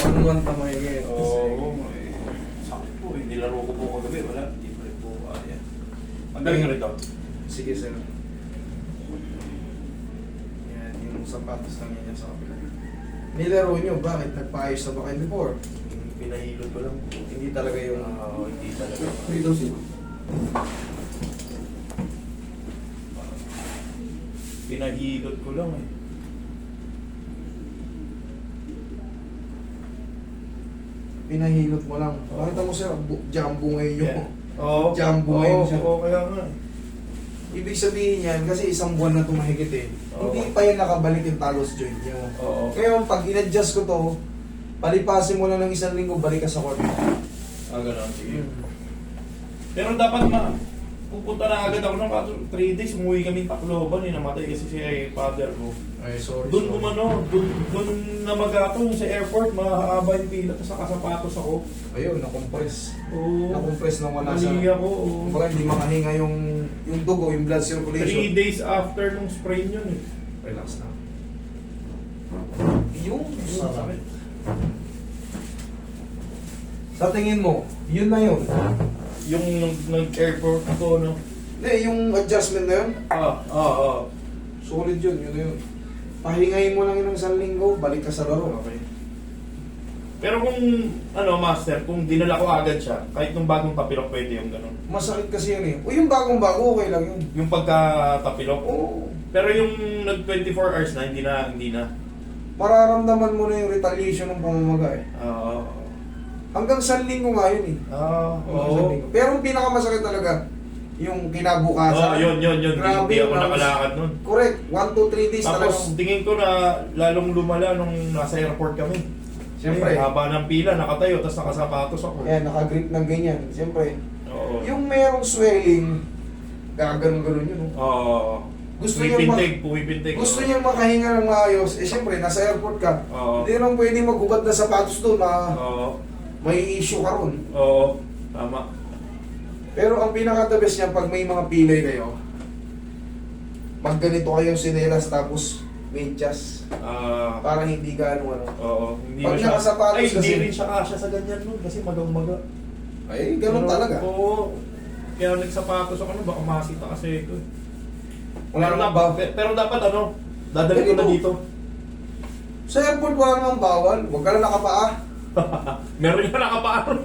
isang buwan pa mahigit. Oo, sakit po. Nilaro ko po kagabi. Wala, hindi pa rin po kaya. Ang galing na rin ito. Sige, sir. Yan, yung sapatos lang yan sa kapila. Nilaro nyo, bakit? Nagpaayos na ba kayo before? Pinahilot ko lang. Hindi talaga yung... Hindi talaga. Dito sila. Pinahilot ko lang eh. Pinahilot mo lang. Makita mo, sir, jumbo ngayon yung... Yeah. Oo. Jumbo ngayon siya. Oo, kaya nga eh. Ibig sabihin yan, kasi isang buwan na tumahigit eh. Oo. Hindi pa yan nakabalik yung talos joint nyo. Oo. Kaya pag in-adjust ko to, palipasin mo lang ng isang linggo, balik ka sa court. Gano'n, sige. Pero dapat pupunta na agad ako ng kaso 3 days, umuwi kami Tacloban eh, namatay kasi si father ko. Ay, sorry. Doon umano, doon namagatong sa airport, mahaba yung pila, tapos nakasapatos ako. Ayun, na-compress. Oo. Na-compress na wala sa... Mali ako. Oo. Kumbaga hindi makahinga yung dugo, yung blood 3 circulation. days after nung sprain yun eh. Relax na. Yung Sakit. sa tingin mo, yun na yun. Yung nag-airport ko, no? Hindi, yung adjustment na yun, Oo. solid yun, yun na yun. Pahingayin mo lang yun ng isang linggo, balik ka sa laro. Okay. Pero kung, master, kung dinala ko agad siya, kahit nung bagong tapilok pwede yung gano'n. Masakit kasi yan eh. O yung bagong-bago, okay lang yun. Yung pagka-tapilok. Oo. Pero yung nag-24 hours na, hindi na. Mararamdaman mo na yung retaliation ng pamamaga eh. Oo. Hanggang isang linggo nga yun eh. Hanggang isang Oo. linggo. Pero ang pinakamasakit talaga, yung kinabukasan. Yun. Grabe, Hindi ako tapos- nakalakad nun. Correct. 1 to 3 days Tapos talagang. tingin ko na lalong lumala nung nasa airport kami. Siyempre. Haba ng pila, nakatayo, tapos nakasapatos ako. Yan, nakagrip ng ganyan. Siyempre. Oo. Yung merong swelling, gaganon-ganon yun. Oh. Oo. Gusto niya Pumipintig. Gusto niya makahinga ng maayos. Eh siyempre, nasa airport ka. Oo. Hindi naman pwede maghubad na sapatos doon na Oo. may issue ka ron. Oo. Tama. Pero ang pinaka-the best niya, pag may mga pilay kayo, pag ganito kayong sinelas tapos medyas, para hindi gaano ano. Oo. Hindi Pag mo siya- nakasapatos Ay, kasi- hindi rin siya kasya sa ganyan nun kasi magang-maga. Ay, ganun Pero, talaga. Oo. Kaya nagsapatos ako, baka masita kasi ito. Wala namang bawal. Pero dapat dadali ko na Ganito. dito. Sa airport wala namang bawal. Huwag ka lang nakapaa. Meron yung nakapaaron.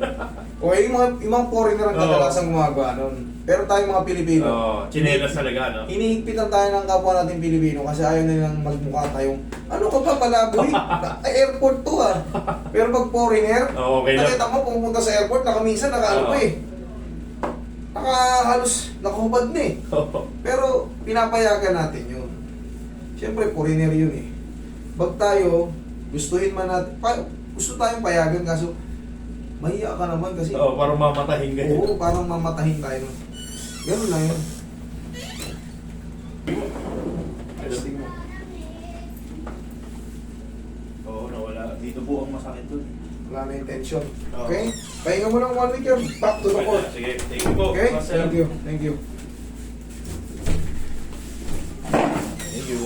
O yung mga foreigner ang Oo. kadalasang gumagawa nun. Pero tayong mga Pilipino, Oo, chinelas talaga, no? hinihigpitan tayo ng kapwa natin Pilipino kasi ayaw nilang magmukha tayong ano ka ba palaboy? Airport to ah. Pero pag foreigner, Oo, okay lang. nakita mo pumunta sa airport, minsan nakaano pa Oo. eh. Halos nakahubad na eh. Pero pinapayagan natin yun. Siyempre foreigner yun eh. Bag tayo, gustuhin man natin, gusto tayong payagan kaso mahiya ka naman kasi Oo, parang mamatahin kayo. oo, parang mamatahin tayo. Ganun lang yun. Testing mo. Oo, nawala. Dito po ang masakit dun. Wala na yung tension. Oo. Okay? Pahinga mo ng 1 week yun. Back to the court. Sige, thank you po. Okay? Master. Thank you. Thank you. Thank you.